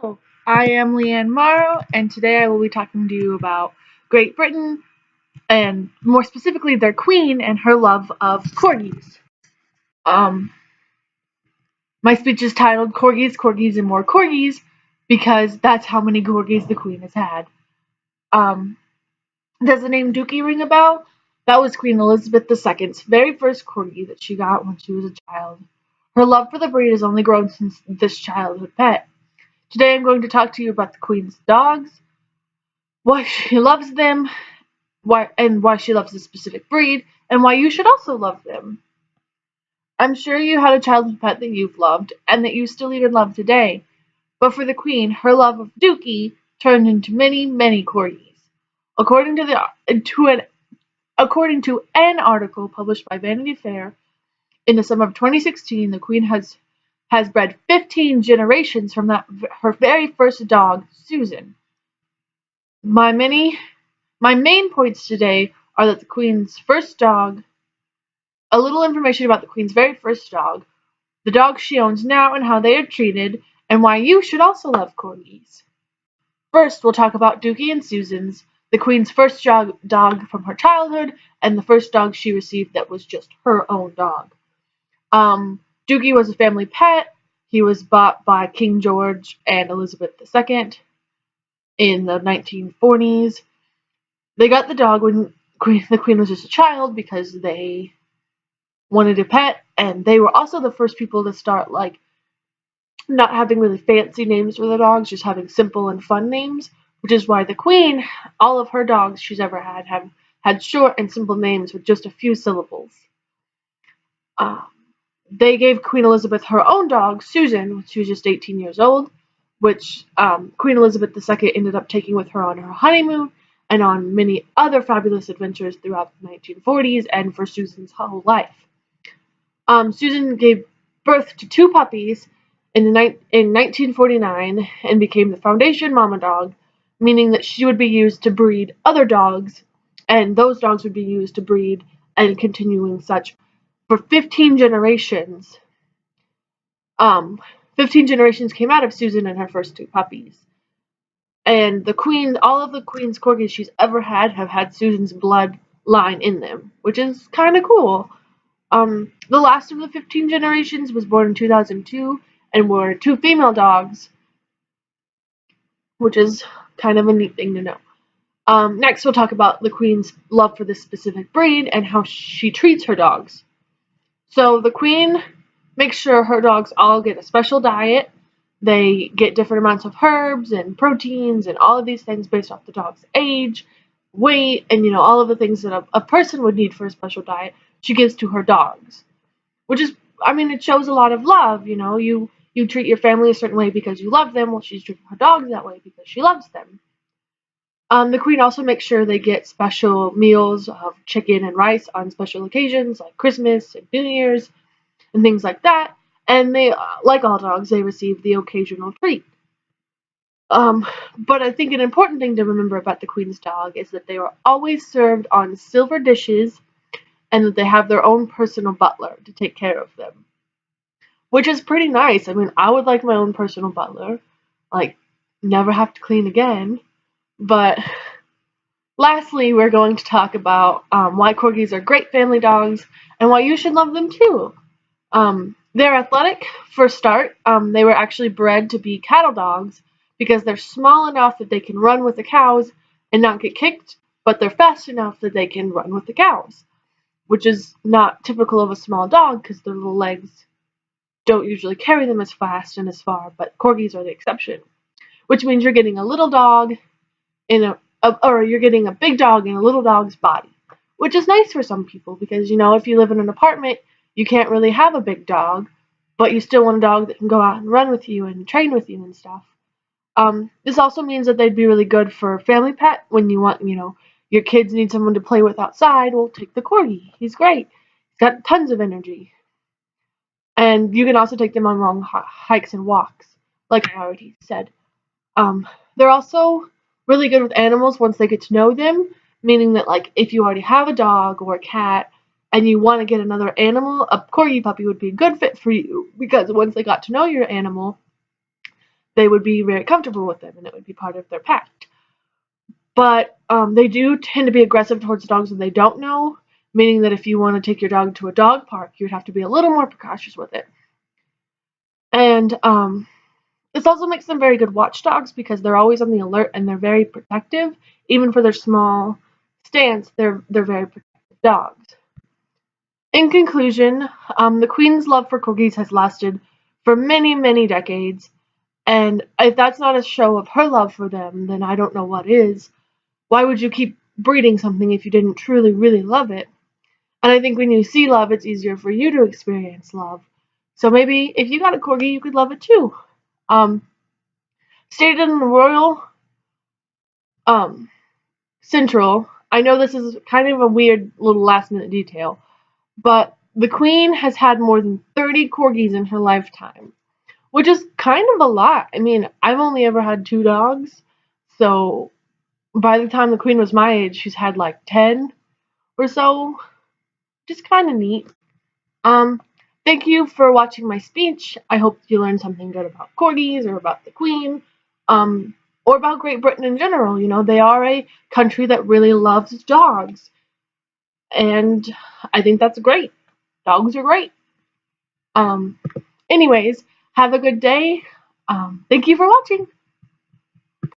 Hello, I am Leanne Morrow, and today I will be talking to you about Great Britain, and more specifically their queen and her love of corgis. Um, my speech is titled Corgis, Corgis, and More Corgis, because that's how many corgis the queen has had. Um, does the name Dookie ring a bell? That was Queen Elizabeth II's very first corgi that she got when she was a child. Her love for the breed has only grown since this childhood pet. Today I'm going to talk to you about the queen's dogs, why she loves them, why she loves this specific breed, and why you should also love them. I'm sure you had a childhood pet that you've loved, and that you still even love today. But for the Queen, her love of Dookie turned into many, many corgis. According to according to an article published by Vanity Fair in the summer of 2016, the Queen has bred 15 generations from her very first dog, Susan. My many My main points today are that the Queen's first dog, a little information about the Queen's very first dog, the dogs she owns now and how they are treated, and why you should also love corgis. First, we'll talk about Dookie and Susan's, the Queen's first dog from her childhood, and the first dog she received that was just her own dog. Dookie was a family pet. He was bought by King George and Elizabeth II in the 1940s. They got the dog when the Queen was just a child because they wanted a pet, and they were also the first people to start not having really fancy names for the dogs, just having simple and fun names, which is why the Queen, all of her dogs she's ever have had short and simple names with just a few syllables. They gave Queen Elizabeth her own dog, Susan, when she was just 18 years old, which Queen Elizabeth II ended up taking with her on her honeymoon and on many other fabulous adventures throughout the 1940s and for Susan's whole life. Susan gave birth to two puppies in 1949 and became the foundation mama dog, meaning that she would be used to breed other dogs, and those dogs would be used to breed and continuing such for 15 generations. 15 generations came out of Susan and her first two puppies. And the Queen, all of the Queen's corgis she's ever had have had Susan's bloodline in them, which is kind of cool. The last of the 15 generations was born in 2002 and were two female dogs, which is kind of a neat thing to know. Next, we'll talk about the Queen's love for this specific breed and how she treats her dogs. So the Queen makes sure her dogs all get a special diet. They get different amounts of herbs and proteins and all of these things based off the dog's age, weight, and all of the things that a person would need for a special diet she gives to her dogs. Which is, it shows a lot of love. You treat your family a certain way because you love them, while she's treating her dogs that way because she loves them. The Queen also makes sure they get special meals of chicken and rice on special occasions like Christmas and New Year's and things like that. And they, like all dogs, they receive the occasional treat. But I think an important thing to remember about the Queen's dog is that they are always served on silver dishes and that they have their own personal butler to take care of them. Which is pretty nice. I would like my own personal butler. Never have to clean again. But lastly, we're going to talk about why corgis are great family dogs and why you should love them too. They're athletic for a start. They were actually bred to be cattle dogs because they're small enough that they can run with the cows and not get kicked, but they're fast enough that they can run with the cows, which is not typical of a small dog because their little legs don't usually carry them as fast and as far, but corgis are the exception, which means you're getting a little dog or you're getting a big dog in a little dog's body, which is nice for some people because, if you live in an apartment, you can't really have a big dog, but you still want a dog that can go out and run with you and train with you and stuff. This also means that they'd be really good for family pet when you want, your kids need someone to play with outside. Well, take the corgi. He's great. He's got tons of energy. And you can also take them on long hikes and walks, like I already said. They're also really good with animals once they get to know them, meaning that, if you already have a dog or a cat and you want to get another animal, a corgi puppy would be a good fit for you because once they got to know your animal, they would be very comfortable with them and it would be part of their pact. But they do tend to be aggressive towards dogs that they don't know, meaning that if you want to take your dog to a dog park, you'd have to be a little more precautious with it. And this also makes them very good watchdogs because they're always on the alert and they're very protective. Even for their small stance, they're very protective dogs. In conclusion, the Queen's love for corgis has lasted for many, many decades, and if that's not a show of her love for them, then I don't know what is. Why would you keep breeding something if you didn't truly, really love it? And I think when you see love, it's easier for you to experience love. So maybe if you got a corgi, you could love it too. Um, Stated in the Royal um, Central, I know this is kind of a weird little last minute detail, but the Queen has had more than 30 corgis in her lifetime, which is kind of a lot. I mean, I've only ever had 2 dogs, so by the time the Queen was my age, she's had like 10 or so. Just kind of neat. Um, Thank you for watching my speech. I hope you learned something good about corgis or about the Queen, um, or about Great Britain in general. You know, they are a country that really loves dogs, and I think that's great. Dogs are great. Um, Anyways, have a good day. Thank you for watching.